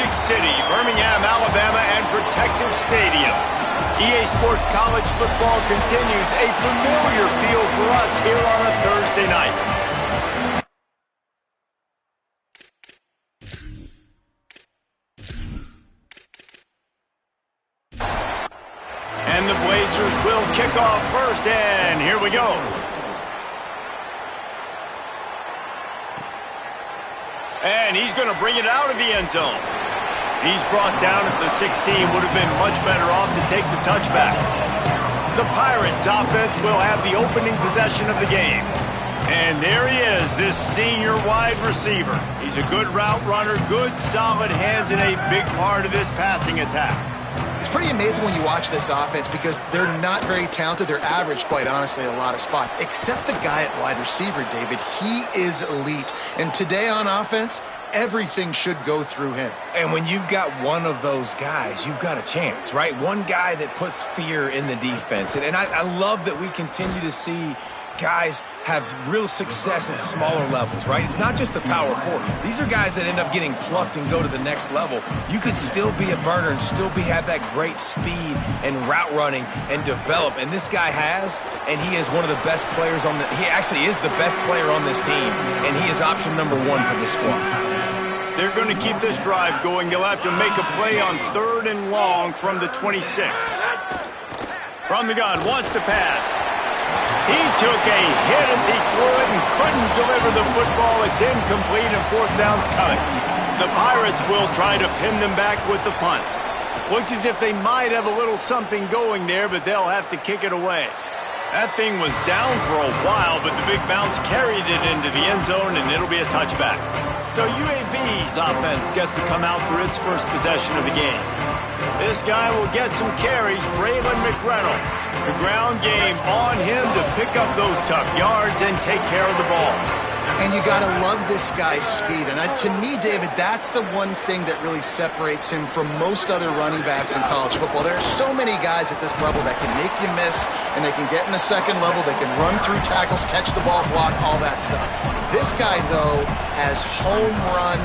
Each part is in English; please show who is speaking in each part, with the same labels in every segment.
Speaker 1: Music City, Birmingham, Alabama, and Protective Stadium. EA Sports College Football continues, a familiar feel for us here on a Thursday night. And the Blazers will kick off first, and here we go. And he's going to bring it out of the end zone. He's brought down at the 16, would have been much better off to take the touchback. The Pirates offense will have the opening possession of the game. And there he is, this senior wide receiver. He's a good route runner, good solid hands, and a big part of this passing attack.
Speaker 2: It's pretty amazing when you watch this offense because they're not very talented. They're average, quite honestly, a lot of spots. Except the guy at wide receiver, David. He is elite. And today on offense, everything should go through him.
Speaker 3: And when you've got one of those guys, you've got a chance, right? One guy that puts fear in the defense. And I love that we continue to see guys have real success at smaller levels, right? It's not just the power four. These are guys that end up getting plucked and go to the next level. You could still be a burner and still have that great speed and route running and develop. And this guy has, and he is one of the best players on he actually is the best player on this team, and he is option number 1 for this squad.
Speaker 1: They're going to keep this drive going. They'll have to make a play on 3rd and long from the 26. From the gun, wants to pass. He took a hit as he threw it and couldn't deliver the football. It's incomplete and 4th down's coming. The Pirates will try to pin them back with the punt. Looks as if they might have a little something going there, but they'll have to kick it away. That thing was down for a while, but the big bounce carried it into the end zone, and it'll be a touchback. So UAB's offense gets to come out for its first possession of the game. This guy will get some carries, Braylon McReynolds. The ground game on him to pick up those tough yards and take care of the ball.
Speaker 2: And you got to love this guy's speed. And to me, David, that's the one thing that really separates him from most other running backs in college football. There are so many guys at this level that can make you miss, and they can get in the second level, they can run through tackles, catch the ball, block, all that stuff. This guy, though, has home run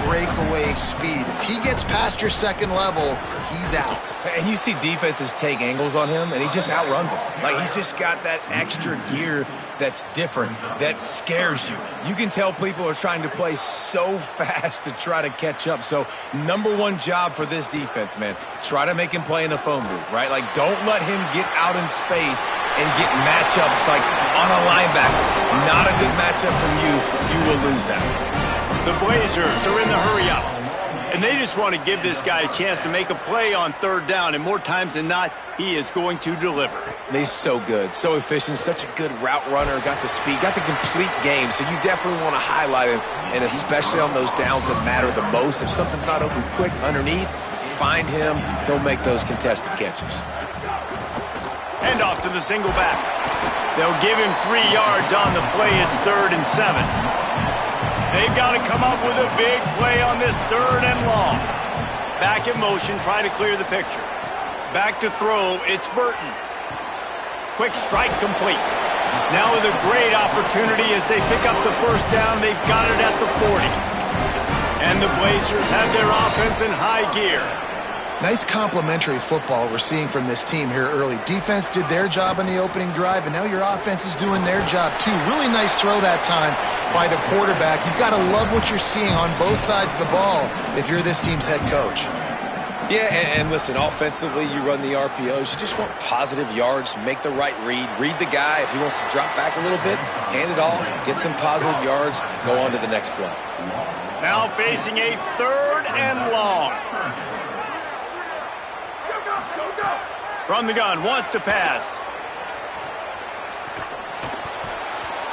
Speaker 2: breakaway speed. If he gets past your second level, he's out.
Speaker 3: And you see defenses take angles on him, and he just outruns them. Like, he's just got that extra gear that's different, that scares you. You can tell people are trying to play so fast to try to catch up. So, number 1 job for this defense, man, try to make him play in the phone booth, right? Like, don't let him get out in space and get matchups like on a linebacker. Not a good matchup from you. You will lose that.
Speaker 1: The Blazers are in the hurry-up. And they just want to give this guy a chance to make a play on 3rd down, and more times than not, he is going to deliver.
Speaker 3: He's so good, so efficient, such a good route runner, got the speed, got the complete game, so you definitely want to highlight him, and especially on those downs that matter the most. If something's not open quick underneath, find him, he'll make those contested catches.
Speaker 1: Hand off to the single back. They'll give him 3 yards on the play. It's 3rd and 7. They've got to come up with a big play on this 3rd and long. Back in motion, trying to clear the picture. Back to throw, it's Burton. Quick strike complete. Now with a great opportunity as they pick up the 1st down, they've got it at the 40. And the Blazers have their offense in high gear.
Speaker 2: Nice complementary football we're seeing from this team here early. Defense did their job in the opening drive, and now your offense is doing their job too. Really nice throw that time by the quarterback. You've got to love what you're seeing on both sides of the ball if you're this team's head coach.
Speaker 3: Yeah, and listen, offensively, you run the RPOs. You just want positive yards, make the right read the guy. If he wants to drop back a little bit, hand it off, get some positive yards, go on to the next play.
Speaker 1: Now facing a 3rd and long. From the gun, wants to pass.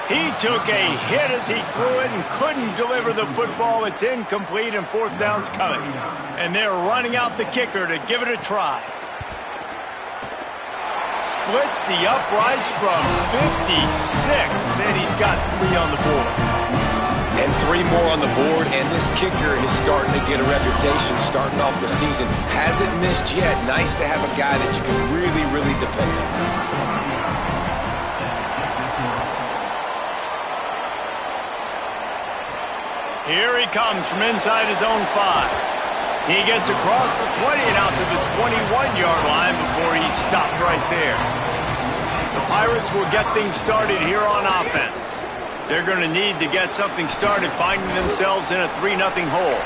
Speaker 1: He took a hit as he threw it and couldn't deliver the football. It's incomplete and 4th down's coming. And they're running out the kicker to give it a try. Splits the uprights from 56, and he's got 3 on the board.
Speaker 3: And 3 more on the board, and this kicker is starting to get a reputation starting off the season. Hasn't missed yet. Nice to have a guy that you can really, really depend on.
Speaker 1: Here he comes from inside his own 5. He gets across the 20 and out to the 21-yard line before he's stopped right there. The Pirates will get things started here on offense. They're going to need to get something started, finding themselves in a 3-0 hole.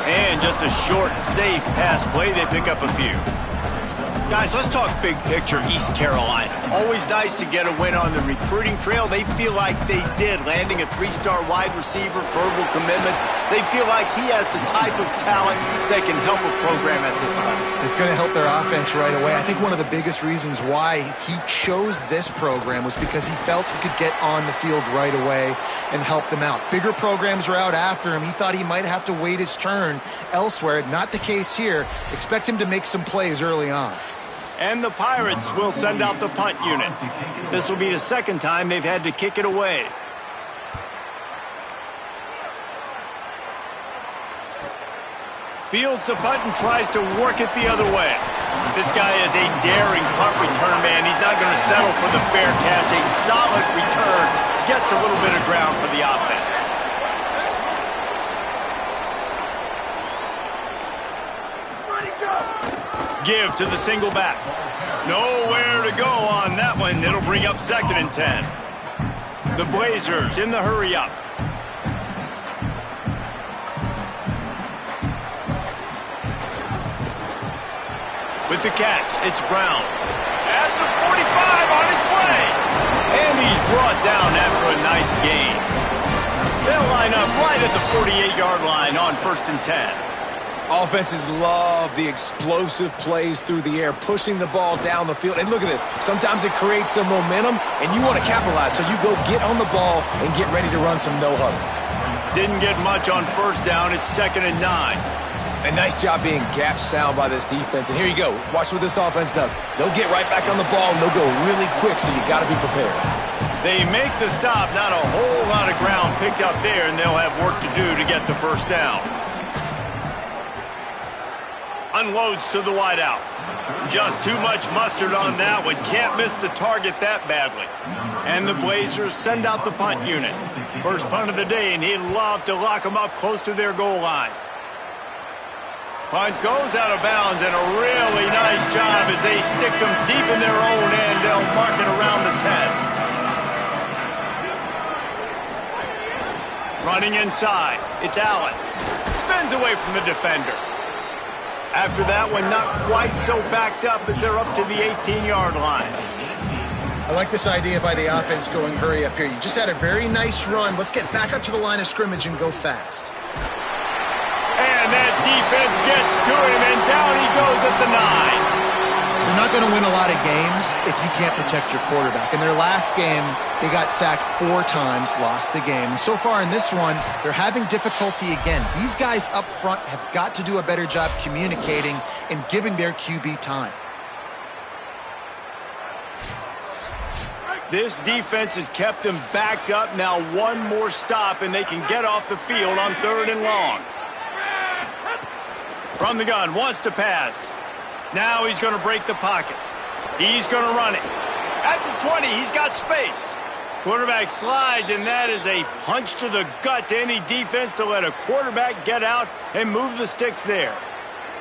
Speaker 1: And just a short, safe pass play, they pick up a few. Guys, let's talk big picture East Carolina. Always nice to get a win on the recruiting trail. They feel like they did, landing a 3-star wide receiver, verbal commitment. They feel like he has the type of talent that can help a program at this level.
Speaker 2: It's going to help their offense right away. I think one of the biggest reasons why he chose this program was because he felt he could get on the field right away and help them out. Bigger programs were out after him. He thought he might have to wait his turn elsewhere. Not the case here. Expect him to make some plays early on.
Speaker 1: And the Pirates will send out the punt unit. This will be the second time they've had to kick it away. Fields the punt and tries to work it the other way. This guy is a daring punt return man. He's not going to settle for the fair catch. A solid return gets a little bit of ground for the offense. Give to the single back. Nowhere to go on that one. It'll bring up 2nd and 10. The Blazers in the hurry up. With the catch, it's Brown. At the 45 on its way. And he's brought down after a nice gain. They'll line up right at the 48-yard line on 1st and 10.
Speaker 3: Offenses love the explosive plays through the air, pushing the ball down the field. And look at this. Sometimes it creates some momentum, and you want to capitalize. So you go get on the ball and get ready to run some no-huddle.
Speaker 1: Didn't get much on 1st down. It's 2nd and 9.
Speaker 3: A nice job being gap sound by this defense. And here you go. Watch what this offense does. They'll get right back on the ball, and they'll go really quick, so you got to be prepared.
Speaker 1: They make the stop. Not a whole lot of ground picked up there, and they'll have work to do to get the 1st down. Unloads to the wideout. Just too much mustard on that one. Can't miss the target that badly. And the Blazers send out the punt unit. First punt of the day, and he'd love to lock them up close to their goal line. Punt goes out of bounds, and a really nice job as they stick them deep in their own end. They'll mark it around the 10. Running inside, it's Allen. Spins away from the defender. After that one, not quite so backed up as they're up to the 18-yard line.
Speaker 2: I like this idea by the offense going hurry up here. You just had a very nice run. Let's get back up to the line of scrimmage and go fast.
Speaker 1: And that defense gets to him, and down he goes at the 9.
Speaker 2: You're not going to win a lot of games if you can't protect your quarterback. In their last game, they got sacked 4 times, lost the game. And so far in this one, they're having difficulty again. These guys up front have got to do a better job communicating and giving their QB time.
Speaker 1: This defense has kept them backed up. Now one more stop, and they can get off the field on 3rd and long. From the gun, wants to pass. Now he's going to break the pocket. He's going to run it. At the 20, he's got space. Quarterback slides, and that is a punch to the gut to any defense to let a quarterback get out and move the sticks there.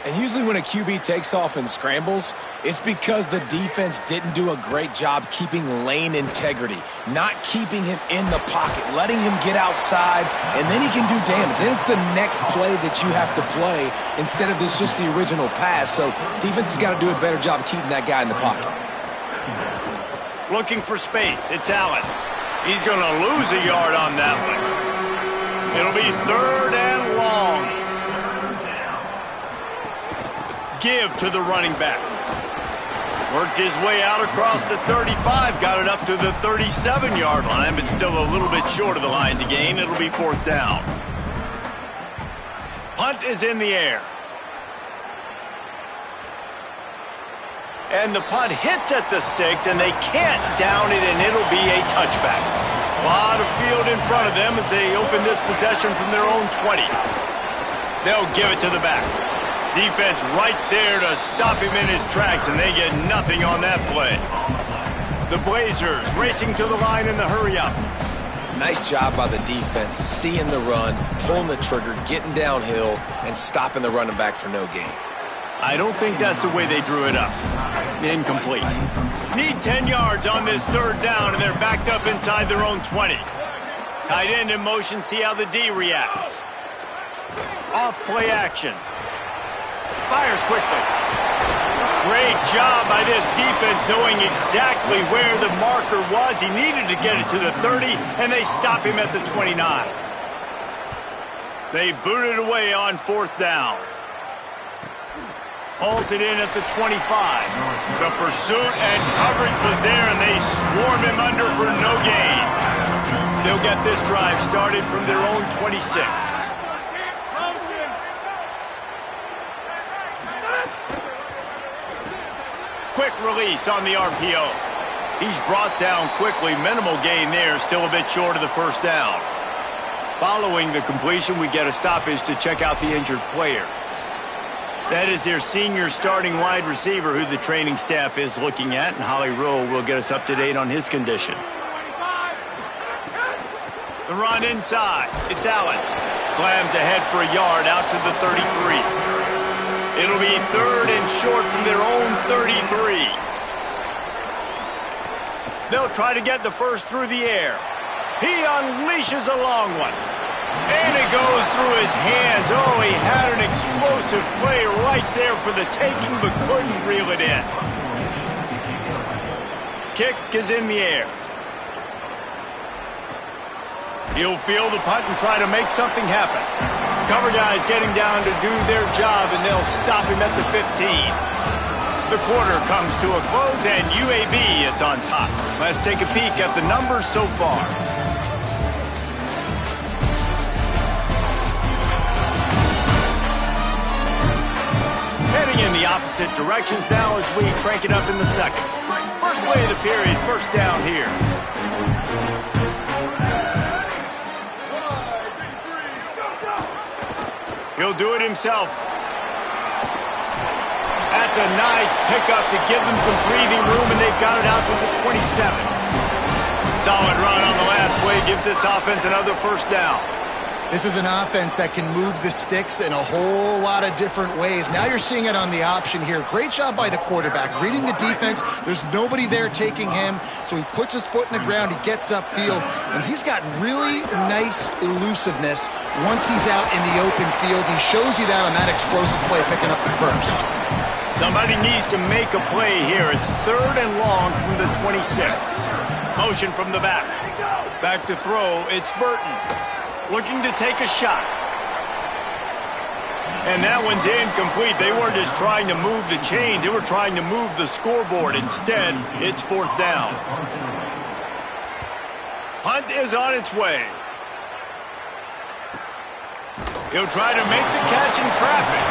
Speaker 3: And usually when a QB takes off and scrambles, it's because the defense didn't do a great job keeping lane integrity, not keeping him in the pocket, letting him get outside, and then he can do damage. Then it's the next play that you have to play instead of this just the original pass. So defense has got to do a better job keeping that guy in the pocket.
Speaker 1: Looking for space. It's Allen. He's going to lose a yard on that one. It'll be 3rd and long. Give to the running back. Worked his way out across the 35, got it up to the 37-yard line, but still a little bit short of the line to gain. It'll be 4th down. Punt is in the air. And the punt hits at the 6, and they can't down it, and it'll be a touchback. A lot of field in front of them as they open this possession from their own 20. They'll give it to the back. Defense right there to stop him in his tracks, and they get nothing on that play. The Blazers racing to the line in the hurry-up.
Speaker 3: Nice job by the defense, seeing the run, pulling the trigger, getting downhill, and stopping the running back for no gain.
Speaker 1: I don't think that's the way they drew it up. Incomplete. Need 10 yards on this third down, and they're backed up inside their own 20. Tight end in motion, see how the D reacts. Off play action. Fires quickly. Great job by this defense knowing exactly where the marker was. He needed to get it to the 30, and they stop him at the 29. They boot it away on fourth down. Pulls it in at the 25. The pursuit and coverage was there, and they swarm him under for no gain. They'll get this drive started from their own 26. Quick release on the RPO. He's brought down quickly. Minimal gain there, still a bit short of the first down. Following the completion, we get a stoppage to check out the injured player. That is their senior starting wide receiver who the training staff is looking at, and Holly Rowe will get us up to date on his condition. The run inside. It's Allen. Slams ahead for a yard out to the 33. It'll be third and short from their own 33. They'll try to get the first through the air. He unleashes a long one. And it goes through his hands. Oh, he had an explosive play right there for the taking, but couldn't reel it in. Kick is in the air. He'll field the punt and try to make something happen. Cover guys getting down to do their job, and they'll stop him at the 15. The quarter comes to a close, and UAB is on top. Let's take a peek at the numbers so far. Heading in the opposite directions now as we crank it up in the second. First play of the period, first down here. He'll do it himself. That's a nice pickup to give them some breathing room, and they've got it out to the 27. Solid run on the last play gives this offense another first down.
Speaker 2: This is an offense that can move the sticks in a whole lot of different ways. Now you're seeing it on the option here. Great job by the quarterback. Reading the defense, there's nobody there taking him, so he puts his foot in the ground, he gets upfield, and he's got really nice elusiveness once he's out in the open field. He shows you that on that explosive play, picking up the first.
Speaker 1: Somebody needs to make a play here. It's third and long from the 26. Motion from the back. Back to throw, it's Burton. Looking to take a shot. And that one's incomplete. They weren't just trying to move the chains. They were trying to move the scoreboard. Instead, it's fourth down. Hunt is on its way. He'll try to make the catch in traffic.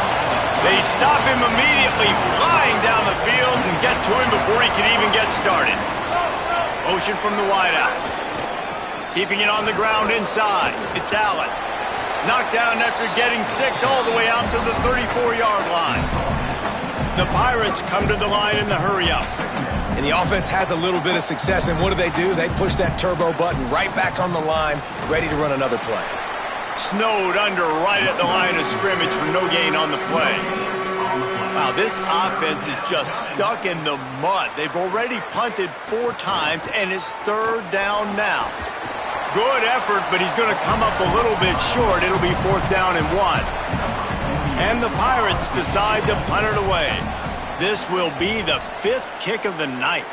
Speaker 1: They stop him immediately, flying down the field, and get to him before he can even get started. Motion from the wideout. Keeping it on the ground inside. It's Allen. Knocked down after getting 6 all the way out to the 34-yard line. The Pirates come to the line in the hurry-up.
Speaker 3: And the offense has a little bit of success, and what do? They push that turbo button right back on the line, ready to run another play.
Speaker 1: Snowed under right at the line of scrimmage for no gain on the play. Wow, this offense is just stuck in the mud. They've already punted 4 times, and it's third down now. Good effort, but he's going to come up a little bit short. It'll be fourth down and 1. And the Pirates decide to punt it away. This will be the 5th kick of the night.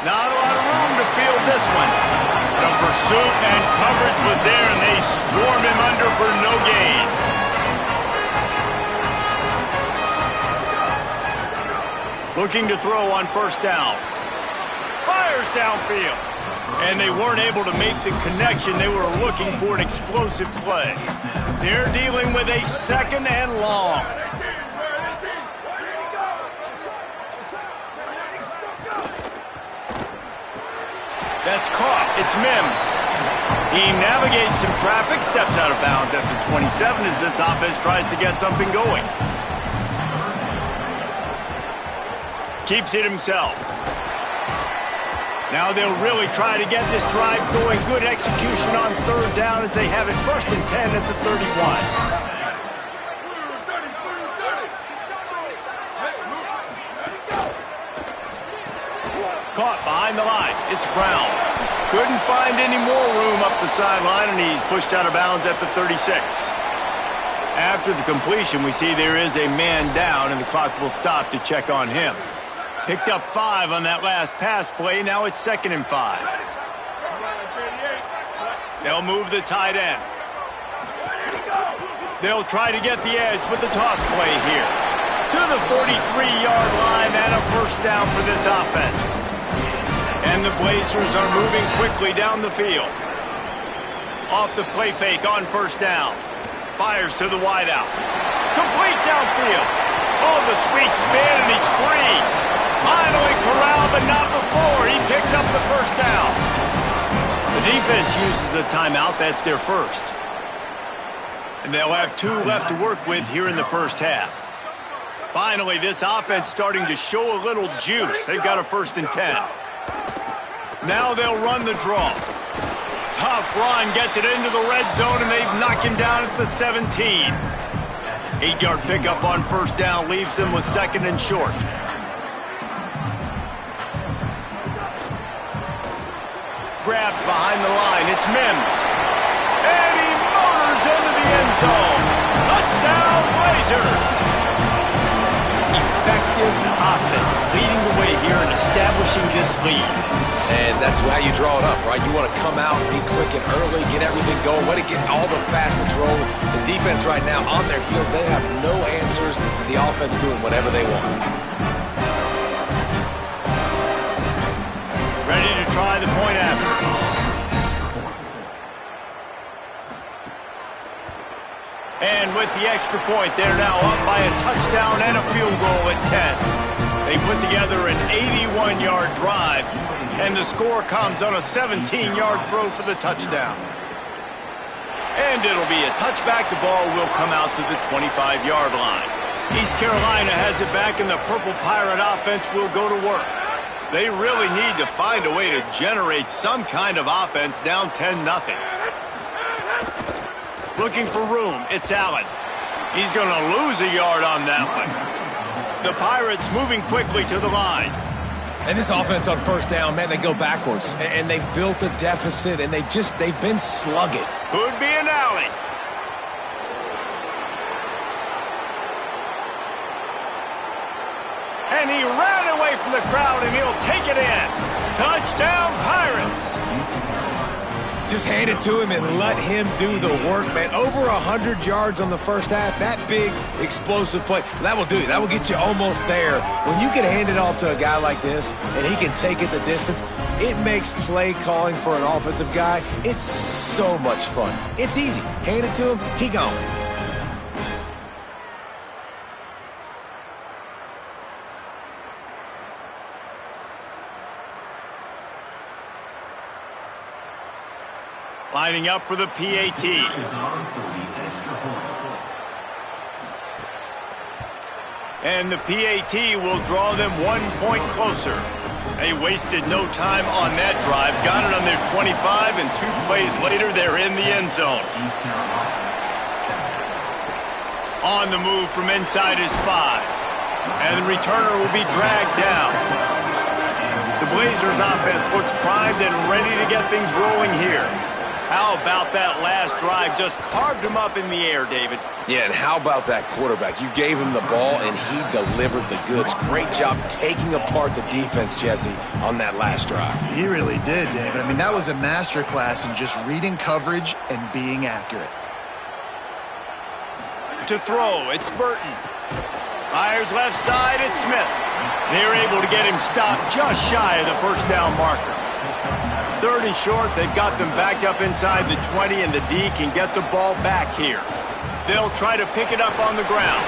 Speaker 1: Not a lot of room to field this one. The pursuit and coverage was there, and they swarm him under for no gain. Looking to throw on first down. Fires downfield. And they weren't able to make the connection. They were looking for an explosive play. They're dealing with a second and long. That's caught. It's Mims. He navigates some traffic, steps out of bounds at the 27 as this offense tries to get something going. Keeps it himself. Now they'll really try to get this drive going. Good execution on third down as they have it 1st and 10 at the 31. Caught behind the line. It's Brown. Couldn't find any more room up the sideline, and he's pushed out of bounds at the 36. After the completion, we see there is a man down, and the clock will stop to check on him. Picked up 5 on that last pass play. Now it's 2nd and 5. They'll move the tight end. They'll try to get the edge with the toss play here. To the 43-yard line and a 1st down for this offense. And the Blazers are moving quickly down the field. Off the play fake on 1st down. Fires to the wideout. Complete downfield. Oh, the sweet spin, and he's free. Finally corralled, but not before. He picks up the 1st down. The defense uses a timeout. That's their first. And they'll have 2 left to work with here in the 1st half. Finally, this offense starting to show a little juice. They've got a 1st and 10. Now they'll run the draw. Tough run, gets it into the red zone, and they knock him down at the 17. 8-yard pickup on 1st down leaves them with 2nd and short. Grabbed behind the line, it's Mims. And he motors into the end zone. Touchdown, Blazers! Effective offense, leading the way here and establishing this lead.
Speaker 3: And that's how you draw it up, right? You want to come out, be clicking early, get everything going, want to get all the facets rolling. The defense right now on their heels, they have no answers. The offense doing whatever they want.
Speaker 1: Ready to try the point after. And with the extra point, they're now up by a touchdown and a field goal at 10. They put together an 81-yard drive, and the score comes on a 17-yard throw for the touchdown. And it'll be a touchback. The ball will come out to the 25-yard line. East Carolina has it back, and the Purple Pirate offense will go to work. They really need to find a way to generate some kind of offense down 10-0. Looking for room, it's Allen. He's going to lose a yard on that one. The Pirates moving quickly to the line.
Speaker 3: And this offense on 1st down, man, they go backwards. And they've built a deficit, and they've been slugging.
Speaker 1: Could be an alley. And he ran away from the crowd, and he'll take it in. Touchdown, Pirates.
Speaker 3: Just hand it to him and let him do the work, man. Over 100 yards on the 1st half. That big, explosive play. That will do it. That will get you almost there. When you can hand it off to a guy like this and he can take it the distance, it makes play calling for an offensive guy, it's so much fun. It's easy. Hand it to him, he gone.
Speaker 1: Lining up for the PAT. And the PAT will draw them 1 point closer. They wasted no time on that drive. Got it on their 25, and 2 plays later, they're in the end zone. On the move from inside is 5. And the returner will be dragged down. The Blazers offense looks primed and ready to get things rolling here. How about that last drive? Just carved him up in the air, David.
Speaker 3: Yeah, and how about that quarterback? You gave him the ball, and he delivered the goods. Great job taking apart the defense, Jesse, on that last drive.
Speaker 2: He really did, David. I mean, that was a masterclass in just reading coverage and being accurate.
Speaker 1: To throw, it's Burton. Fires left side, it's Smith. They're able to get him stopped just shy of the 1st down marker. 3rd and short, they've got them backed up inside the 20, and the D can get the ball back here. They'll try to pick it up on the ground.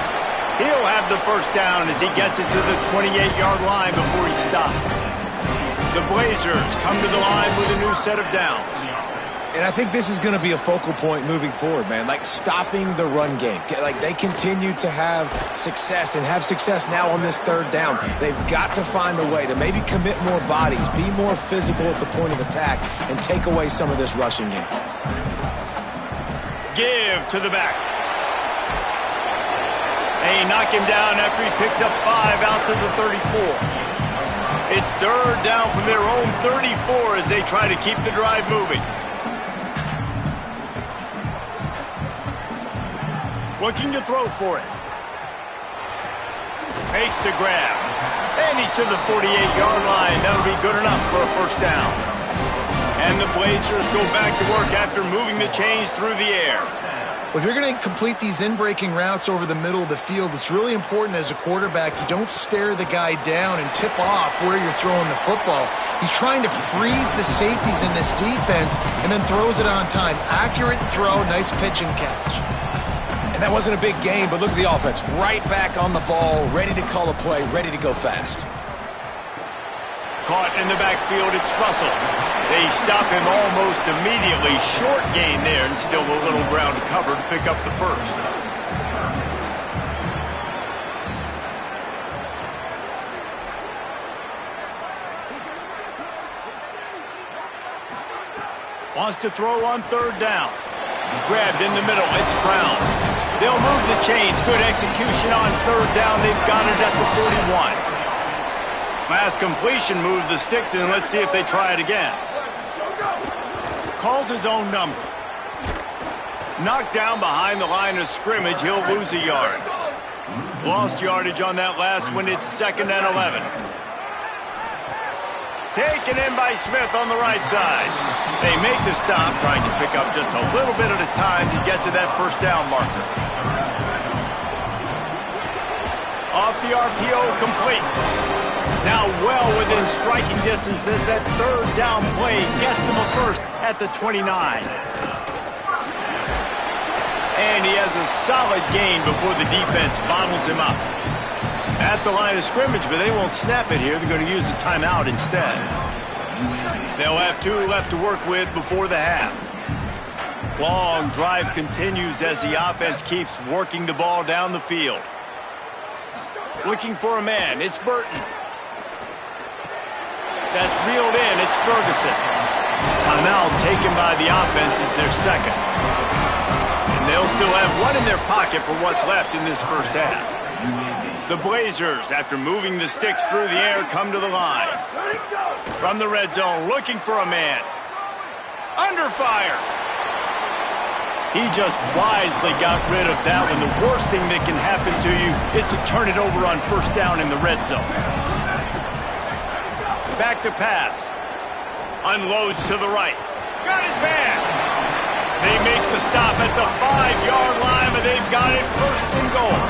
Speaker 1: He'll have the 1st down as he gets it to the 28-yard line before he's stopped. The Blazers come to the line with a new set of downs.
Speaker 3: And I think this is going to be a focal point moving forward, man. Like stopping the run game. Like they continue to have success and have success now on this third down. They've got to find a way to maybe commit more bodies, be more physical at the point of attack, and take away some of this rushing game.
Speaker 1: Give to the back. They knock him down after he picks up 5 out to the 34. It's third down from their own 34 as they try to keep the drive moving. Looking to throw for it. Makes the grab. And he's to the 48-yard line. That'll be good enough for a first down. And the Blazers go back to work after moving the chains through the air.
Speaker 2: Well, if you're going to complete these in-breaking routes over the middle of the field, it's really important as a quarterback you don't stare the guy down and tip off where you're throwing the football. He's trying to freeze the safeties in this defense and then throws it on time. Accurate throw, nice pitch and catch.
Speaker 3: And that wasn't a big game, but look at the offense. Right back on the ball, ready to call a play, ready to go fast.
Speaker 1: Caught in the backfield, it's Russell. They stop him almost immediately. Short gain there, and still a little ground to cover to pick up the first. Wants to throw on third down. Grabbed in the middle, it's Brown. They'll move the chains. Good execution on third down. They've got it at the 41. Last completion moves the sticks in. Let's see if they try it again. Calls his own number. Knocked down behind the line of scrimmage. He'll lose a yard. Lost yardage on that last one. It's 2nd and 11. Taken in by Smith on the right side. They make the stop, trying to pick up just a little bit at a time to get to that first down marker. Off the RPO, complete. Now well within striking distance as that third down play gets him a first at the 29. And he has a solid gain before the defense bottles him up. At the line of scrimmage, but they won't snap it here. They're going to use a timeout instead. They'll have 2 left to work with before the half. Long drive continues as the offense keeps working the ball down the field. Looking for a man. It's Burton. That's reeled in. It's Ferguson. Timeout taken by the offense. It's their second. And they'll still have one in their pocket for what's left in this first half. The Blazers, after moving the sticks through the air, come to the line. From the red zone, looking for a man. Under fire. He just wisely got rid of that one. The worst thing that can happen to you is to turn it over on first down in the red zone. Back to pass. Unloads to the right. Got his man. They make the stop at the 5-yard line, but they've got it first and goal.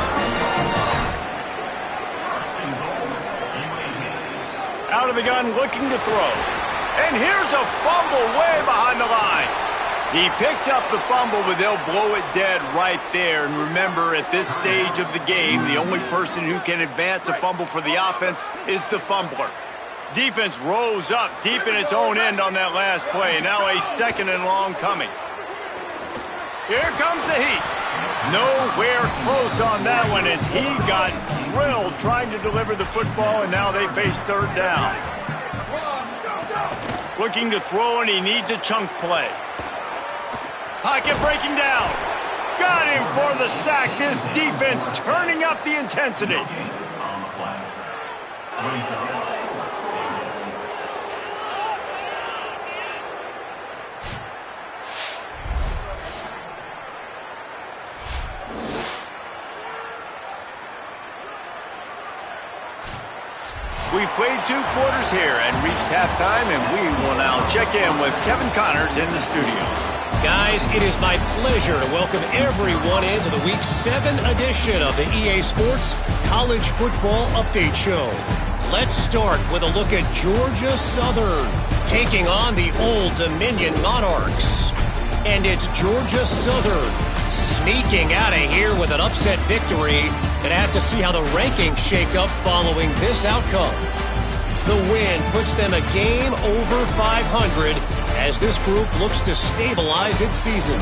Speaker 1: Out of the gun, looking to throw. And here's a fumble way behind the line. He picks up the fumble, but they'll blow it dead right there. And remember, at this stage of the game, the only person who can advance a fumble for the offense is the fumbler. Defense rose up deep in its own end on that last play. Now a 2nd and long coming. Here comes the heat. Nowhere close on that one as he got drilled trying to deliver the football, and now they face third down. Looking to throw, and he needs a chunk play. Pocket breaking down. Got him for the sack. This defense turning up the intensity. We've played 2 quarters here and reached halftime, and we will now check in with Kevin Connors in the studio.
Speaker 4: Guys, it is my pleasure to welcome everyone into the Week 7 edition of the EA Sports College Football Update Show. Let's start with a look at Georgia Southern taking on the Old Dominion Monarchs. And it's Georgia Southern sneaking out of here with an upset victory. Gonna have to see how the rankings shake up following this outcome. The win puts them a game over 500 as this group looks to stabilize its season.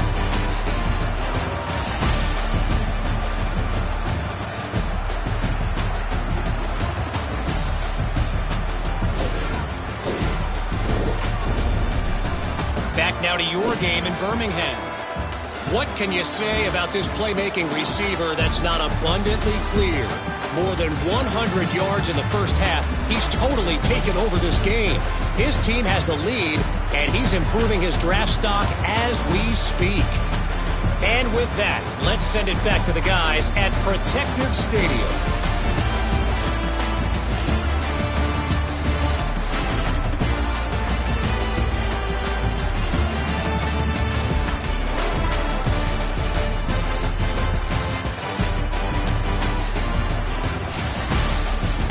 Speaker 4: Back now to your game in Birmingham. What can you say about this playmaking receiver that's not abundantly clear? More than 100 yards in the first half. He's totally taken over this game. His team has the lead, and he's improving his draft stock as we speak. And with that, let's send it back to the guys at Protective Stadium.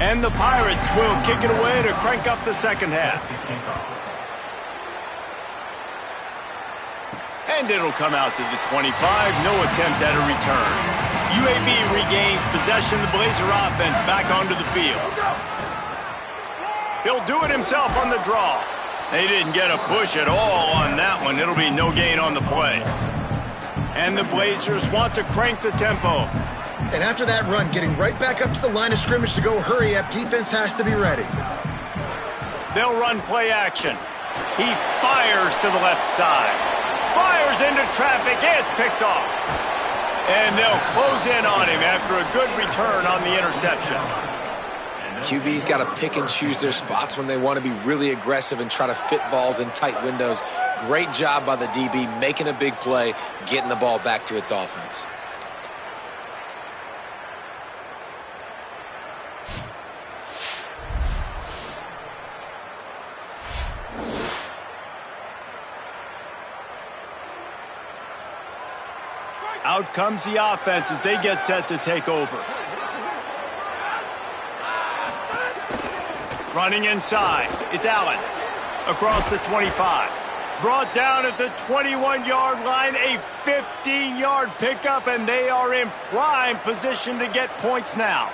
Speaker 1: And the Pirates will kick it away to crank up the second half. And it'll come out to the 25. No attempt at a return. UAB regains possession. The Blazer offense back onto the field. He'll do it himself on the draw. They didn't get a push at all on that one. It'll be no gain on the play. And the Blazers want to crank the tempo.
Speaker 2: And after that run, getting right back up to the line of scrimmage to go hurry up, defense has to be ready.
Speaker 1: They'll run play action. He fires to the left side. Fires into traffic. It's picked off. And they'll close in on him after a good return on the interception.
Speaker 3: QB's got to pick and choose their spots when they want to be really aggressive and try to fit balls in tight windows. Great job by the DB making a big play, getting the ball back to its offense.
Speaker 1: Out comes the offense as they get set to take over. Running inside. It's Allen. Across the 25. Brought down at the 21-yard line. A 15-yard pickup, and they are in prime position to get points now.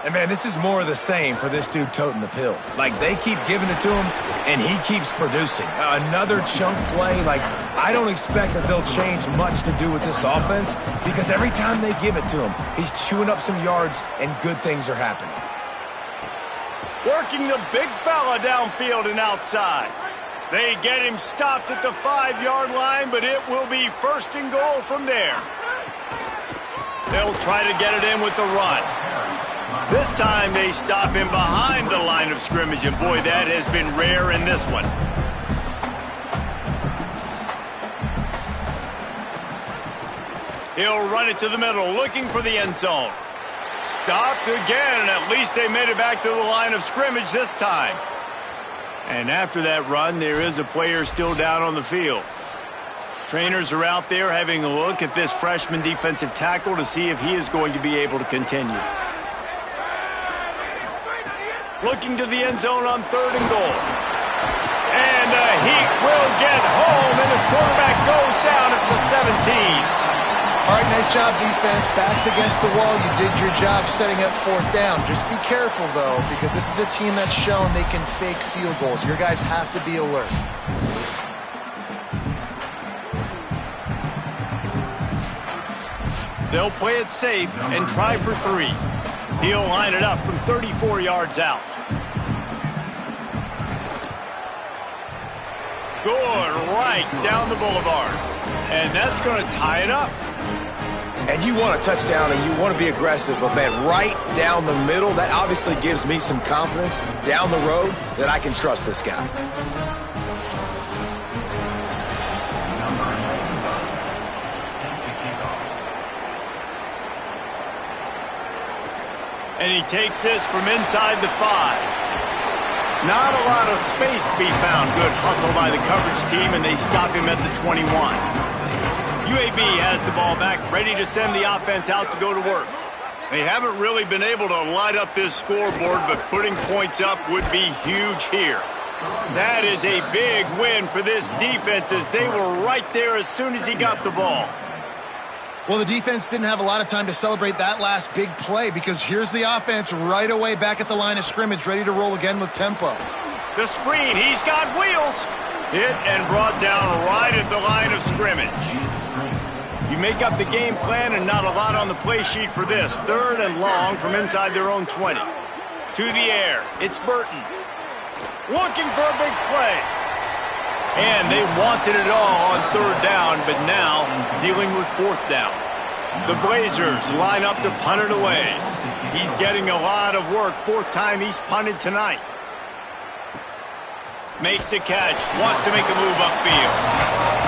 Speaker 3: And, man, this is more of the same for this dude toting the pill. Like, they keep giving it to him, and he keeps producing. Another chunk play. Like, I don't expect that they'll change much to do with this offense because every time they give it to him, he's chewing up some yards, and good things are happening.
Speaker 1: Working the big fella downfield and outside. They get him stopped at the 5-yard line, but it will be first and goal from there. They'll try to get it in with the run. This time they stop him behind the line of scrimmage, and boy, that has been rare in this one. He'll run it to the middle, looking for the end zone. Stopped again, and at least they made it back to the line of scrimmage this time. And after that run, there is a player still down on the field. Trainers are out there having a look at this freshman defensive tackle to see if he is going to be able to continue. Looking to the end zone on 3rd and goal. And he will get home, and the quarterback goes down at the 17.
Speaker 2: All right, nice job, defense. Backs against the wall. You did your job setting up 4th down. Just be careful, though, because this is a team that's shown they can fake field goals. Your guys have to be alert.
Speaker 1: They'll play it safe and try for 3. He'll line it up from 34 yards out. Good, right down the boulevard. And that's going to tie it up.
Speaker 3: And you want a touchdown and you want to be aggressive, but, man, right down the middle, that obviously gives me some confidence down the road that I can trust this guy.
Speaker 1: And he takes this from inside the 5. Not a lot of space to be found. Good hustle by the coverage team, and they stop him at the 21. UAB has the ball back, ready to send the offense out to go to work. They haven't really been able to light up this scoreboard, but putting points up would be huge here. That is a big win for this defense as they were right there as soon as he got the ball.
Speaker 2: Well, the defense didn't have a lot of time to celebrate that last big play because here's the offense right away back at the line of scrimmage, ready to roll again with tempo.
Speaker 1: The screen, he's got wheels. Hit and brought down right at the line of scrimmage. You make up the game plan and not a lot on the play sheet for this. 3rd and long from inside their own 20. To the air, it's Burton. Looking for a big play. And they wanted it all on 3rd down, but now dealing with 4th down. The Blazers line up to punt it away. He's getting a lot of work. 4th time he's punted tonight. Makes the catch, wants to make a move upfield.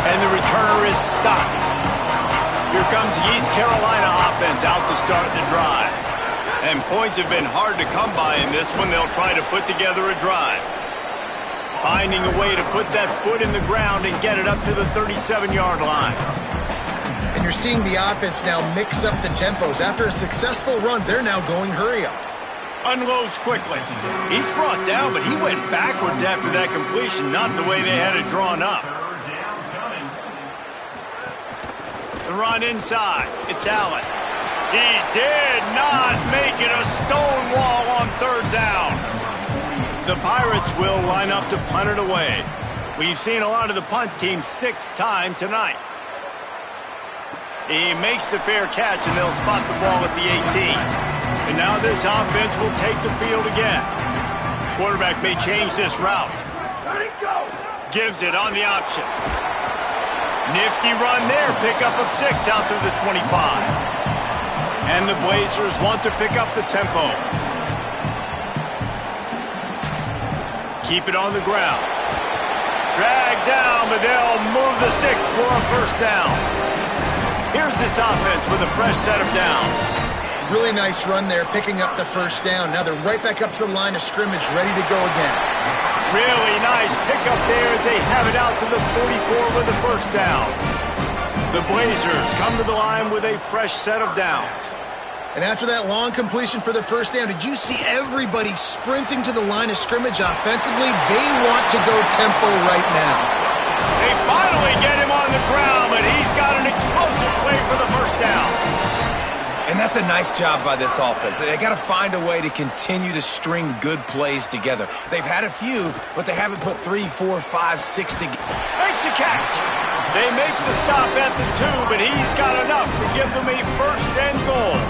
Speaker 1: And the returner is stopped. Here comes the East Carolina offense out to start the drive. And points have been hard to come by in this one. They'll try to put together a drive. Finding a way to put that foot in the ground and get it up to the 37-yard line.
Speaker 2: And you're seeing the offense now mix up the tempos. After a successful run, they're now going hurry up.
Speaker 1: Unloads quickly. He's brought down, but he went backwards after that completion, not the way they had it drawn up. The run inside. It's Allen. He did not make it a stone wall on 3rd down. The Pirates will line up to punt it away. We've seen a lot of the punt team 6th time tonight. He makes the fair catch, and they'll spot the ball at the 18. And now this offense will take the field again. Quarterback may change this route. Gives it on the option. Nifty run there. Pickup of 6 out to the 25. And the Blazers want to pick up the tempo. Keep it on the ground. Drag down, but they'll move the sticks for a 1st down. Here's this offense with a fresh set of downs.
Speaker 2: Really nice run there, picking up the 1st down. Now they're right back up to the line of scrimmage, ready to go again.
Speaker 1: Really nice pickup there as they have it out to the 44 with the 1st down. The Blazers come to the line with a fresh set of downs.
Speaker 2: And after that long completion for the 1st down, did you see everybody sprinting to the line of scrimmage offensively? They want to go tempo right now.
Speaker 1: They finally get him on the ground, but he's got an explosive play for the 1st down.
Speaker 3: And that's a nice job by this offense. They got to find a way to continue to string good plays together. They've had a few, but they haven't put 3, 4, 5, 6 together.
Speaker 1: Makes a catch. They make the stop at the 2, but he's got enough to give them a 1st and goal.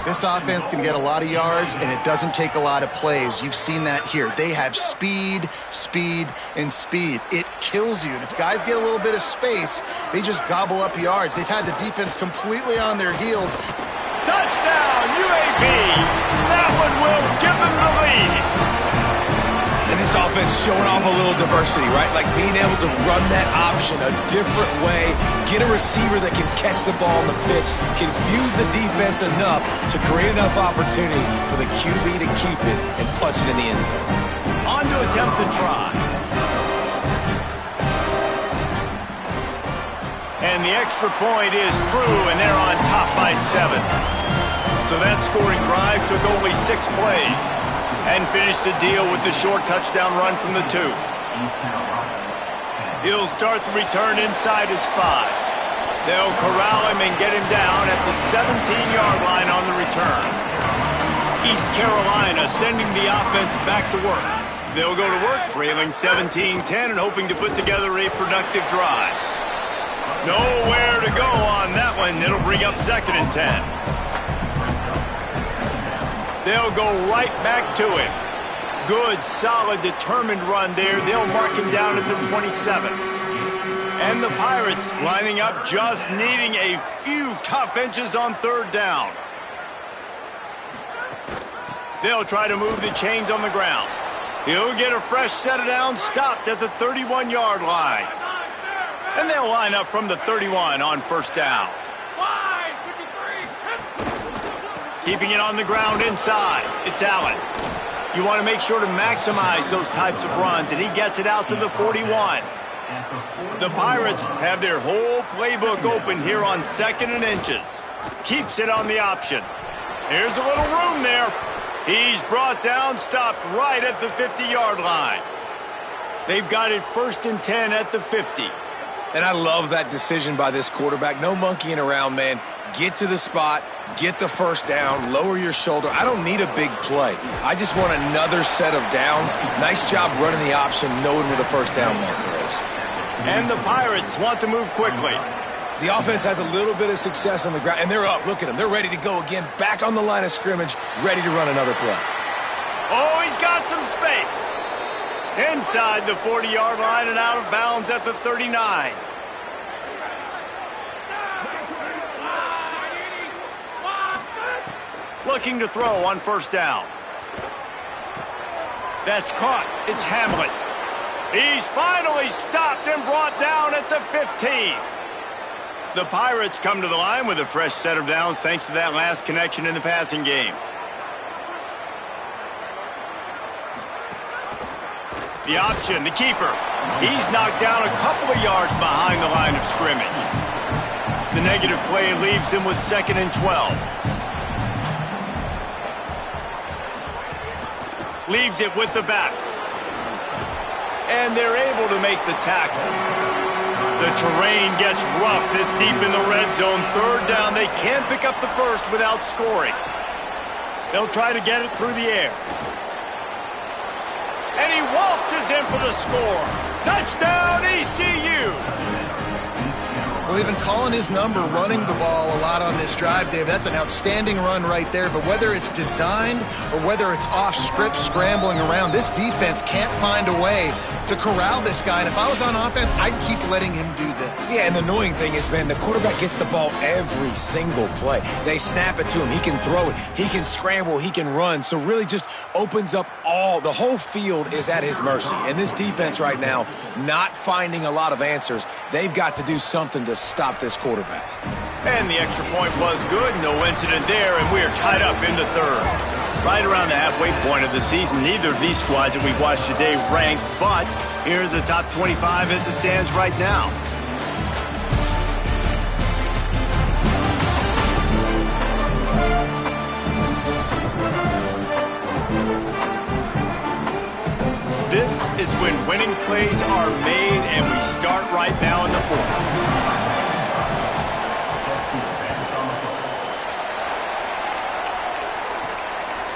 Speaker 2: This offense can get a lot of yards, and it doesn't take a lot of plays. You've seen that here. They have speed, speed, and speed. It kills you. And if guys get a little bit of space, they just gobble up yards. They've had the defense completely on their heels.
Speaker 1: Touchdown, UAB! That one will give them the lead.
Speaker 3: And this offense showing off a little diversity, right? Like being able to run that option a different way, get a receiver that can catch the ball on the pitch, confuse the defense enough to create enough opportunity for the QB to keep it and punch it in the end zone.
Speaker 1: On to attempt the try. And the extra point is true, and they're on top by 7. So that scoring drive took only 6 plays. And finished the deal with the short touchdown run from the 2. He'll start the return inside his 5. They'll corral him and get him down at the 17-yard line on the return. East Carolina sending the offense back to work. They'll go to work trailing 17-10 and hoping to put together a productive drive. Nowhere to go on that one. It'll bring up 2nd and 10. They'll go right back to him. Good, solid, determined run there. They'll mark him down at the 27. And the Pirates lining up, just needing a few tough inches on 3rd down. They'll try to move the chains on the ground. He'll get a fresh set of downs, stopped at the 31-yard line. And they'll line up from the 31 on 1st down. Keeping it on the ground inside. It's Allen. You want to make sure to maximize those types of runs, and he gets it out to the 41. The Pirates have their whole playbook open here on 2nd and inches. Keeps it on the option. Here's a little room there. He's brought down, stopped right at the 50-yard line. They've got it 1st and 10 at the 50.
Speaker 3: And I love that decision by this quarterback. No monkeying around, man. get to the spot, get the first down, lower your shoulder. I don't need a big play. I just want another set of downs. Nice job running the option, knowing where the first down marker is.
Speaker 1: And the Pirates want to move quickly.
Speaker 3: The offense has a little bit of success on the ground, and they're up. Look at them. They're ready to go again, back on the line of scrimmage, ready to run another play.
Speaker 1: Oh, he's got some space. Inside the 40-yard line and out of bounds at the 39. Looking to throw on first down. That's caught. It's Hamlet. He's finally stopped and brought down at the 15. The Pirates come to the line with a fresh set of downs thanks to that last connection in the passing game. The option, the keeper. He's knocked down a couple of yards behind the line of scrimmage. The negative play leaves him with 2nd and 12. Leaves it with the back. And they're able to make the tackle. The terrain gets rough this deep in the red zone. 3rd down, they can't pick up the first without scoring. They'll try to get it through the air. And he waltzes in for the score. Touchdown, ECU!
Speaker 2: Well, they've been calling his number, running the ball a lot on this drive, Dave. That's an outstanding run right there. But whether it's designed or whether it's off script, scrambling around, this defense can't find a way to corral this guy. And if I was on offense, I'd keep letting him do this.
Speaker 3: Yeah, and the annoying thing is, man, the quarterback gets the ball every single play. They snap it to him. He can throw it. He can scramble. He can run. So really just opens up the whole field is at his mercy. And this defense right now, not finding a lot of answers. They've got to do something to stop this quarterback.
Speaker 1: And the extra point was good. No incident there, and we're tied up in the 3rd. Right around the halfway point of the season, neither of these squads that we've watched today ranked, but here's the top 25 as it stands right now. This is when winning plays are made, and we start right now in the 4th.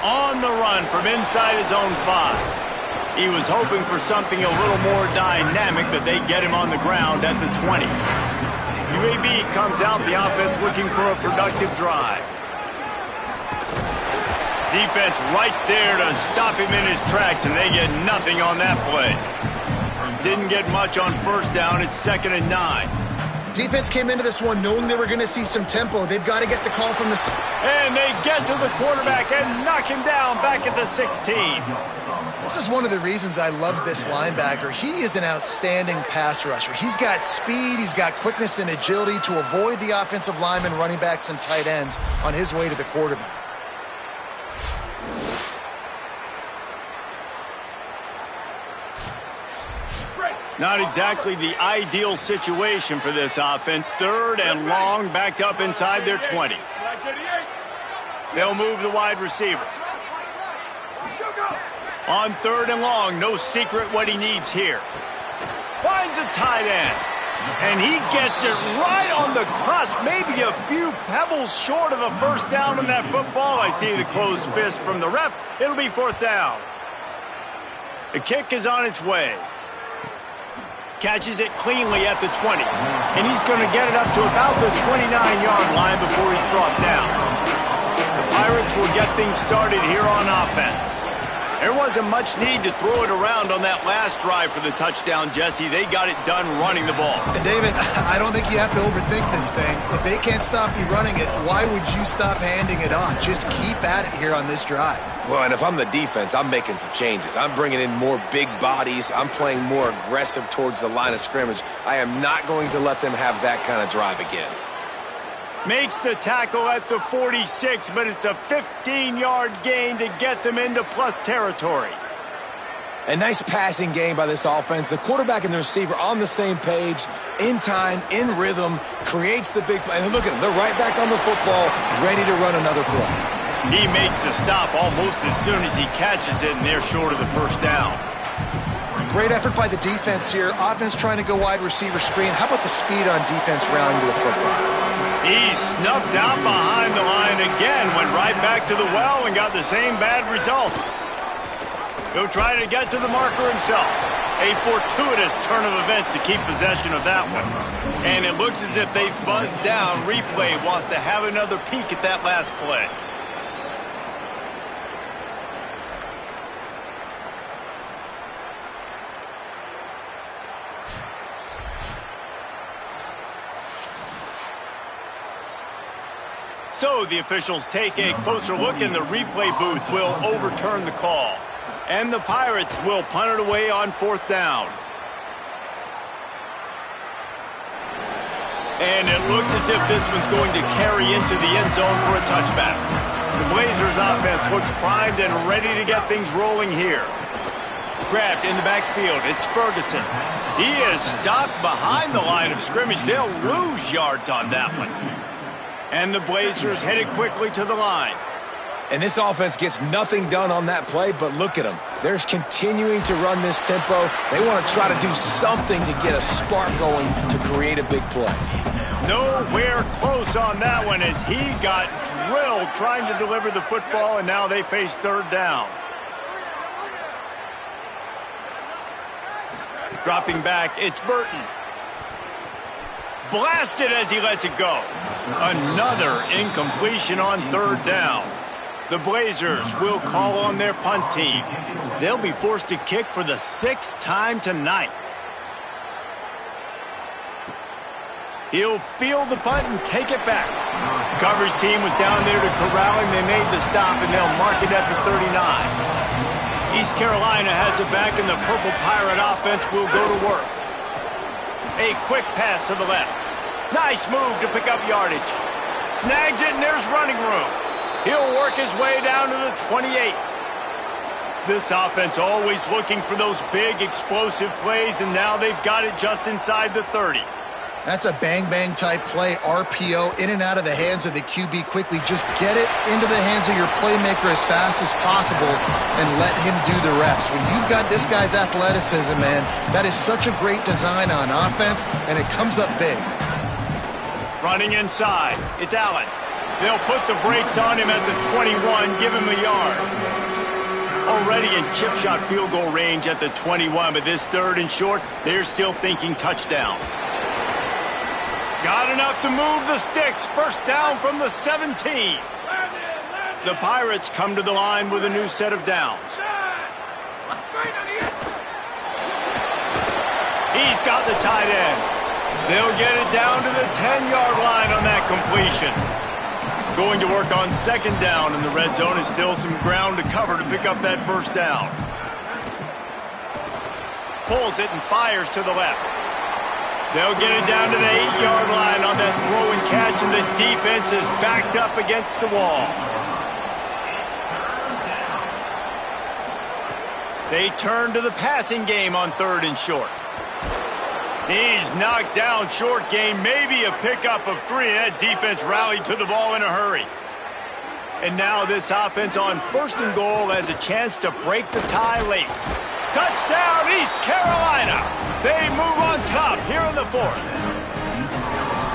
Speaker 1: On the run from inside his own 5. He was hoping for something a little more dynamic, but they get him on the ground at the 20. UAB comes out, the offense looking for a productive drive. Defense right there to stop him in his tracks, and they get nothing on that play. Didn't get much on first down. It's 2nd and 9.
Speaker 2: Defense came into this one knowing they were going to see some tempo. They've got to get the call from the...
Speaker 1: And they get to the quarterback and knock him down back at the 16.
Speaker 2: This is one of the reasons I love this linebacker. He is an outstanding pass rusher. He's got speed, he's got quickness and agility to avoid the offensive linemen, running backs, and tight ends on his way to the quarterback.
Speaker 1: Not exactly the ideal situation for this offense. 3rd and long, backed up inside their 20. They'll move the wide receiver. On 3rd and long, no secret what he needs here. Finds a tight end. And he gets it right on the cusp, maybe a few pebbles short of a first down on that football. I see the closed fist from the ref. It'll be 4th down. The kick is on its way. Catches it cleanly at the 20. And he's going to get it up to about the 29-yard line before he's brought down. The Pirates will get things started here on offense. There wasn't much need to throw it around on that last drive for the touchdown, Jesse. They got it done running the ball.
Speaker 2: And David, I don't think you have to overthink this thing. If they can't stop you running it, why would you stop handing it off? Just keep at it here on this drive.
Speaker 3: Well, and if I'm the defense, I'm making some changes. I'm bringing in more big bodies. I'm playing more aggressive towards the line of scrimmage. I am not going to let them have that kind of drive again.
Speaker 1: Makes the tackle at the 46, but it's a 15-yard gain to get them into plus territory.
Speaker 3: A nice passing game by this offense. The quarterback and the receiver on the same page, in time, in rhythm, creates the big play. And look at them. They're right back on the football, ready to run another play.
Speaker 1: He makes the stop almost as soon as he catches it, and they're short of the first down.
Speaker 2: Great effort by the defense here. Offense trying to go wide receiver screen. How about the speed on defense rallying to the football?
Speaker 1: He snuffed out behind the line again, went right back to the well and got the same bad result. He'll try to get to the marker himself. A fortuitous turn of events to keep possession of that one. And it looks as if they've buzzed down. Replay wants to have another peek at that last play. So the officials take a closer look, and the replay booth will overturn the call. And the Pirates will punt it away on 4th down. And it looks as if this one's going to carry into the end zone for a touchback. The Blazers offense looks primed and ready to get things rolling here. Grabbed in the backfield, it's Ferguson. He is stopped behind the line of scrimmage. They'll lose yards on that one. And the Blazers headed quickly to the line.
Speaker 3: And this offense gets nothing done on that play, but look at them. They're continuing to run this tempo. They want to try to do something to get a spark going to create a big play.
Speaker 1: Nowhere close on that one as he got drilled trying to deliver the football, and now they face 3rd down. Dropping back, it's Burton. Blasted as he lets it go. Another incompletion on 3rd down. The Blazers will call on their punt team. They'll be forced to kick for the 6th time tonight. He'll field the punt and take it back. The coverage team was down there to corral him. They made the stop, and they'll mark it at the 39. East Carolina has it back, and the Purple Pirate offense will go to work. A quick pass to the left. Nice move to pick up yardage. Snags it, and there's running room. He'll work his way down to the 28. This offense always looking for those big, explosive plays, and now they've got it just inside the 30.
Speaker 2: That's a bang-bang type play, RPO, in and out of the hands of the QB quickly. Just get it into the hands of your playmaker as fast as possible and let him do the rest. When you've got this guy's athleticism, man, that is such a great design on offense, and it comes up big.
Speaker 1: Running inside, it's Allen. They'll put the brakes on him at the 21, give him a yard. Already in chip shot field goal range at the 21, but this 3rd and short, they're still thinking touchdown. Got enough to move the sticks. 1st down from the 17. The Pirates come to the line with a new set of downs. He's got the tight end. They'll get it down to the 10-yard line on that completion. Going to work on 2nd down in the red zone, and still some ground to cover to pick up that 1st down. Pulls it and fires to the left. They'll get it down to the 8-yard line on that throw and catch, and the defense is backed up against the wall. They turn to the passing game on 3rd and short. He's knocked down, short game, maybe a pickup of 3. That defense rallied to the ball in a hurry. And now this offense on 1st and goal has a chance to break the tie late. Touchdown, East Carolina. They move on top here in the 4th.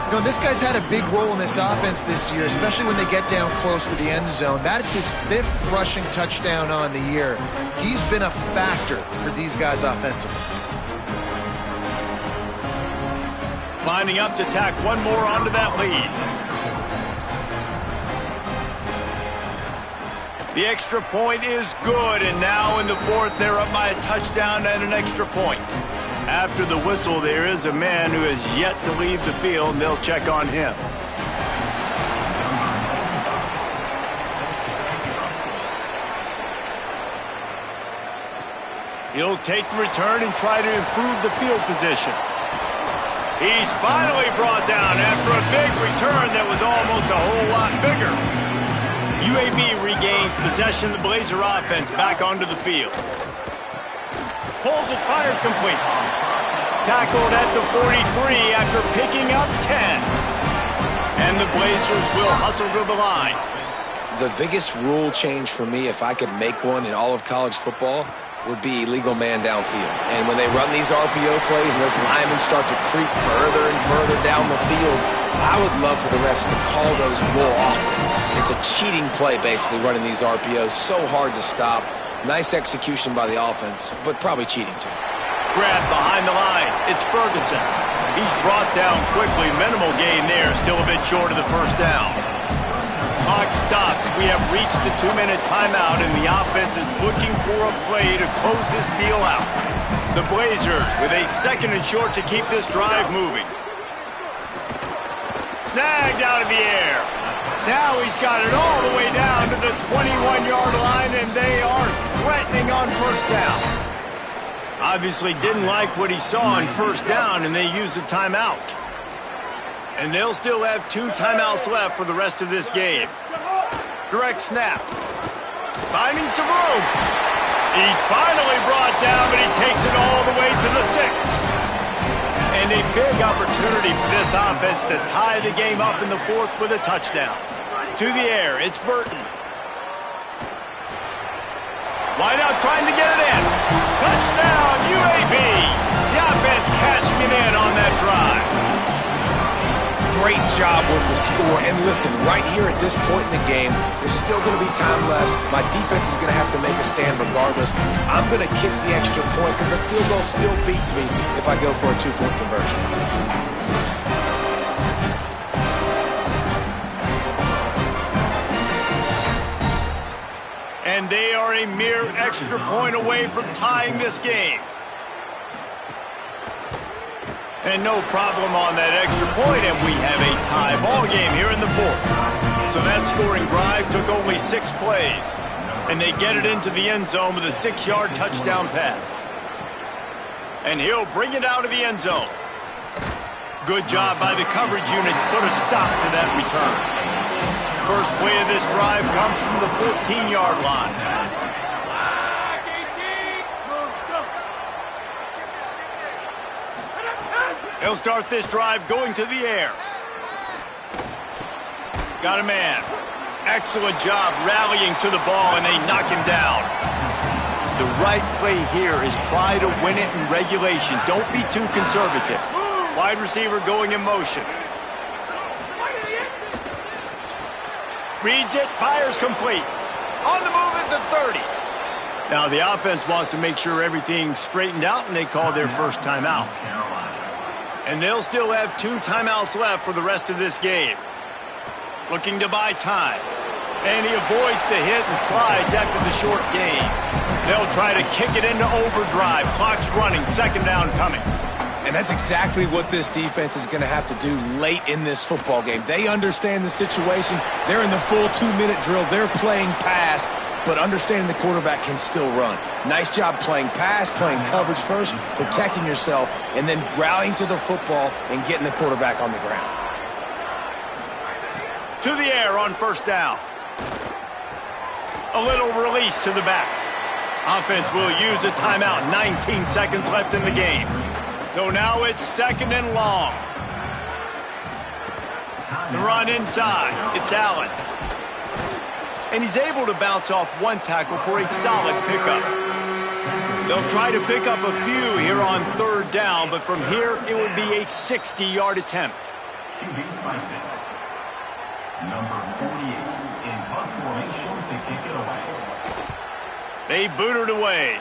Speaker 2: You know, this guy's had a big role in this offense this year, especially when they get down close to the end zone. That's his 5th rushing touchdown on the year. He's been a factor for these guys offensively.
Speaker 1: Lining up to tack one more onto that lead. The extra point is good, and now in the 4th, they're up by a touchdown and an extra point. After the whistle, there is a man who has yet to leave the field, and they'll check on him. He'll take the return and try to improve the field position. He's finally brought down after a big return that was almost a whole lot bigger. UAB regains possession of the Blazer offense back onto the field. Pulls it, fired complete. Tackled at the 43 after picking up 10. And the Blazers will hustle to the line.
Speaker 3: The biggest rule change for me, if I could make one in all of college football, would be illegal man downfield. And when they run these RPO plays and those linemen start to creep further and further down the field, I would love for the refs to call those more often. It's a cheating play, basically, running these RPOs. So hard to stop. Nice execution by the offense, but probably cheating too.
Speaker 1: Grab behind the line. It's Ferguson. He's brought down quickly. Minimal gain there. Still a bit short of the first down. Clock stops. We have reached the 2-minute timeout, and the offense is looking for a play to close this deal out. The Blazers with a 2nd and short to keep this drive moving. Snagged out of the air. Now he's got it all the way down to the 21-yard line, and they are threatening on first down. Obviously didn't like what he saw on first down, and they used a timeout. And they'll still have 2 timeouts left for the rest of this game. Direct snap. Finding some room. He's finally brought down, but he takes it all the way to the 6. And a big opportunity for this offense to tie the game up in the 4th with a touchdown. To the air, it's Burton. Wide out trying to get it in. Touchdown, UAB. The offense cashing it in on that drive.
Speaker 3: Great job with the score. And listen, right here at this point in the game, there's still going to be time left. My defense is going to have to make a stand regardless. I'm going to kick the extra point because the field goal still beats me if I go for a 2-point conversion.
Speaker 1: And they are a mere extra point away from tying this game. And no problem on that extra point, and we have a tie ball game here in the 4th. So that scoring drive took only 6 plays, and they get it into the end zone with a 6-yard touchdown pass. And he'll bring it out of the end zone. Good job by the coverage unit to put a stop to that return. First play of this drive comes from the 14-yard line. He'll start this drive going to the air. Got a man. Excellent job rallying to the ball, and they knock him down. The right play here is try to win it in regulation. Don't be too conservative. Wide receiver going in motion. Reads it, fires complete. On the move at the 30. Now the offense wants to make sure everything's straightened out, and they call their first timeout. And they'll still have 2 timeouts left for the rest of this game. Looking to buy time. And he avoids the hit and slides after the short gain. They'll try to kick it into overdrive. Clock's running, 2nd down coming.
Speaker 3: And that's exactly what this defense is going to have to do late in this football game. They understand the situation. They're in the full 2-minute drill. They're playing pass, but understanding the quarterback can still run. Nice job playing pass, playing coverage first, protecting yourself, and then rallying to the football and getting the quarterback on the ground.
Speaker 1: To the air on first down. A little release to the back. Offense will use a timeout. 19 seconds left in the game. So now it's 2nd and long. The run inside. It's Allen. And he's able to bounce off 1 tackle for a solid pickup. They'll try to pick up a few here on 3rd down, but from here it will be a 60-yard attempt.
Speaker 5: Number 48 in punt formation to kick it away.
Speaker 1: They boot it away.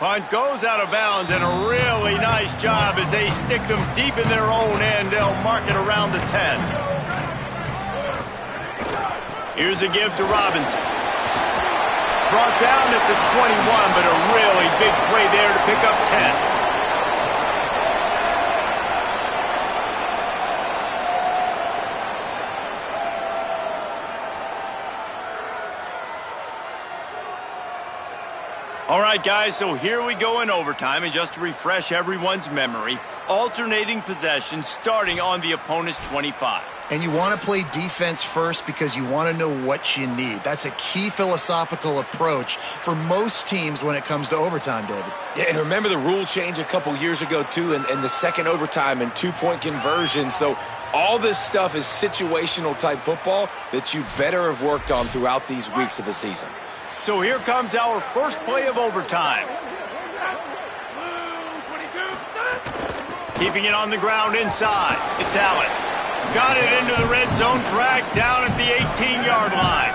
Speaker 1: Punt goes out of bounds, and a really nice job as they stick them deep in their own end. They'll mark it around the 10. Here's a give to Robinson. Brought down at the 21, but a really big play there to pick up 10. All right, guys, so here we go in overtime, and just to refresh everyone's memory, alternating possession starting on the opponent's 25.
Speaker 2: And you want to play defense first because you want to know what you need. That's a key philosophical approach for most teams when it comes to overtime, David.
Speaker 3: Yeah, and remember the rule change a couple years ago, too, and the second overtime and 2-point conversion. So all this stuff is situational type football that you better have worked on throughout these weeks of the season.
Speaker 1: So here comes our first play of overtime. Keeping it on the ground inside. It's Allen. got it into the red zone track down at the 18-yard line.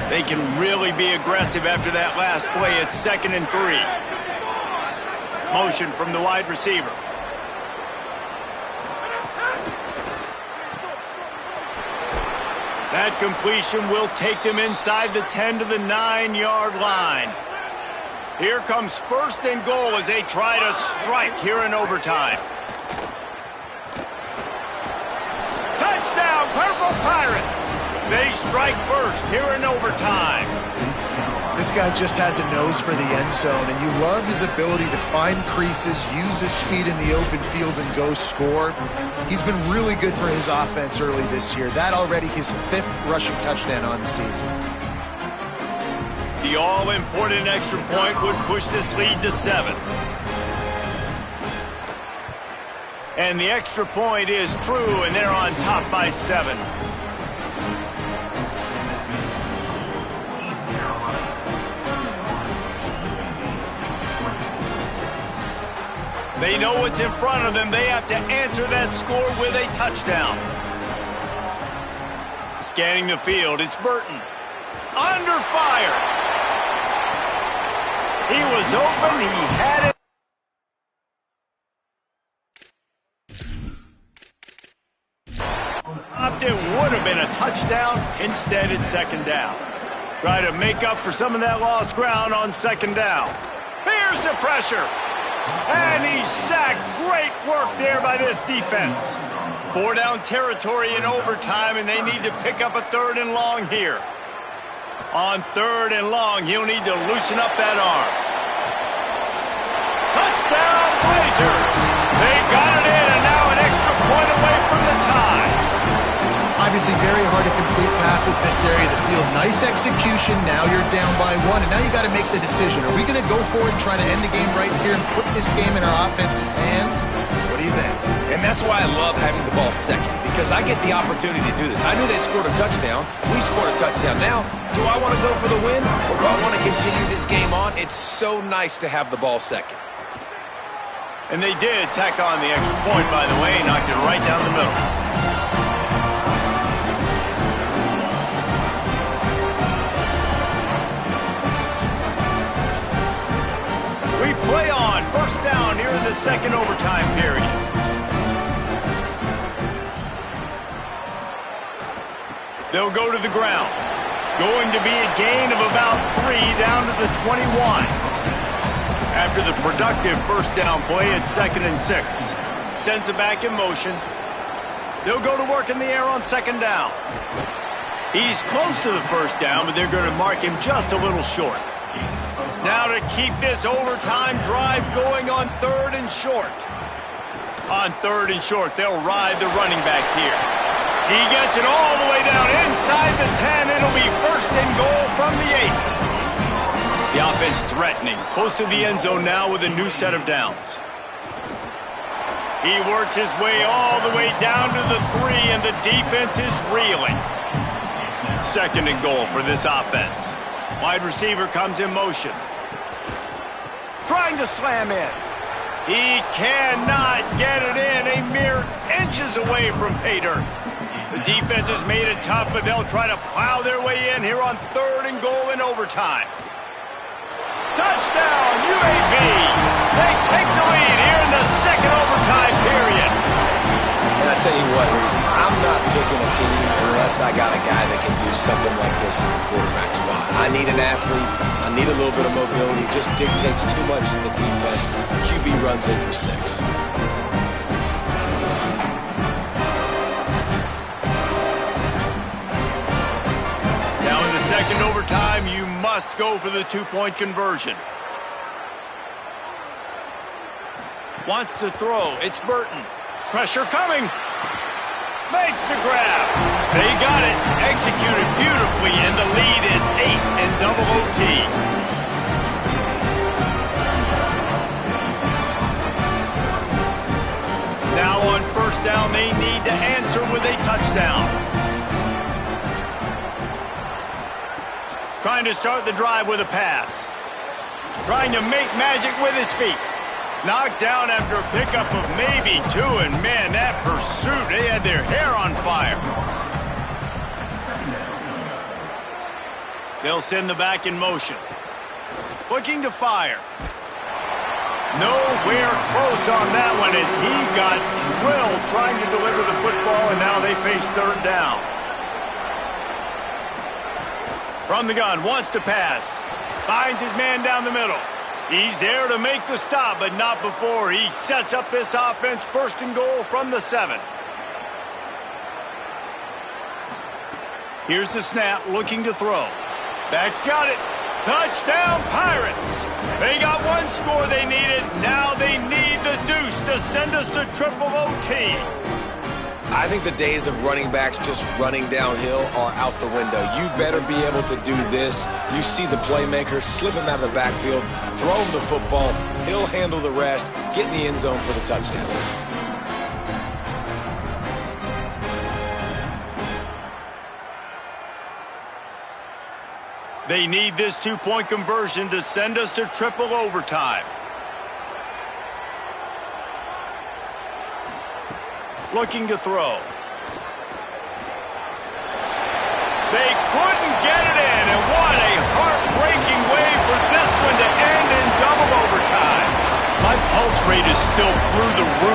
Speaker 1: They can really be aggressive after that last play. It's 2nd and 3. Motion from the wide receiver. That completion will take them inside the 10 to the 9-yard line. Here comes 1st and goal as they try to strike here in overtime. Touchdown, Purple Pirates! They strike first here in overtime.
Speaker 2: This guy just has a nose for the end zone, and you love his ability to find creases, use his speed in the open field, and go score. He's been really good for his offense early this year. That already his 5th rushing touchdown on the season.
Speaker 1: The all-important extra point would push this lead to 7. And the extra point is true, and they're on top by 7. They know what's in front of them. They have to answer that score with a touchdown. Scanning the field, it's Burton. Under fire. He was open. He had it. It would have been a touchdown. Instead, it's 2nd down. Try to make up for some of that lost ground on 2nd down. Here's the pressure. And he's sacked. Great work there by this defense. 4-down territory in overtime, and they need to pick up a 3rd and long here. On 3rd and long, he'll need to loosen up that arm. Touchdown, Blazers! They got it in, and now an extra point away from the tie.
Speaker 2: Obviously very hard to complete passes this area of the field. Nice execution. Now you're down by 1, and now you got to make the decision. Are we going to go for it and try to end the game right here and put this game in our offense's hands? What do you think?
Speaker 3: And that's why I love having the ball second, because I get the opportunity to do this. I knew they scored a touchdown. We scored a touchdown. Now, do I want to go for the win, or do I want to continue this game on? It's so nice to have the ball second.
Speaker 1: And they did tack on the extra point, by the way, knocked it right down the middle. We play on 1st down here in the 2nd overtime period. They'll go to the ground. Going to be a gain of about 3 down to the 21. After the productive 1st down play, it's 2nd and 6. Sends it back in motion. They'll go to work in the air on 2nd down. He's close to the 1st down, but they're going to mark him just a little short. Now to keep this overtime drive going on 3rd and short. On 3rd and short, they'll ride the running back here. He gets it all the way down inside the 10. It'll be 1st and goal from the 8. The offense threatening, close to the end zone now with a new set of downs. He works his way all the way down to the 3, and the defense is reeling. 2nd and goal for this offense. Wide receiver comes in motion. Trying to slam in. He cannot get it in. A mere inches away from pay dirt. The defense has made it tough, but they'll try to plow their way in here on 3rd and goal in overtime. Touchdown, UAB! They take the lead here in the 2nd overtime period.
Speaker 3: And I tell you what, Reese, I'm not picking a team unless I got a guy that can do something like this in the quarterback spot. I need an athlete. I need a little bit of mobility. It just dictates too much to the defense. QB runs in for 6.
Speaker 1: Now in the 2nd overtime, you must go for the 2-point conversion. Wants to throw. It's Burton. Pressure coming. Makes the grab. They got it. Executed beautifully, and the lead is 8 in double OT. Now on 1st down, they need to answer with a touchdown. Trying to start the drive with a pass. Trying to make magic with his feet. Knocked down after a pickup of maybe 2, and man, that pursuit, they had their hair on fire. They'll send the back in motion. Looking to fire. Nowhere close on that one as he got drilled trying to deliver the football, and now they face third down. From the gun, wants to pass. Finds his man down the middle. He's there to make the stop, but not before he sets up this offense. First and goal from the 7. Here's the snap, looking to throw. Back's got it. Touchdown, Pirates. They got one score they needed. Now they need the deuce to send us to triple OT.
Speaker 3: I think the days of running backs just running downhill are out the window. You better be able to do this. You see the playmaker, slip him out of the backfield, throw him the football, he'll handle the rest, get in the end zone for the touchdown.
Speaker 1: They need this 2-point conversion to send us to triple overtime. Looking to throw. They couldn't get it in, and what a heartbreaking way for this one to end in double overtime. My pulse rate is still through the roof.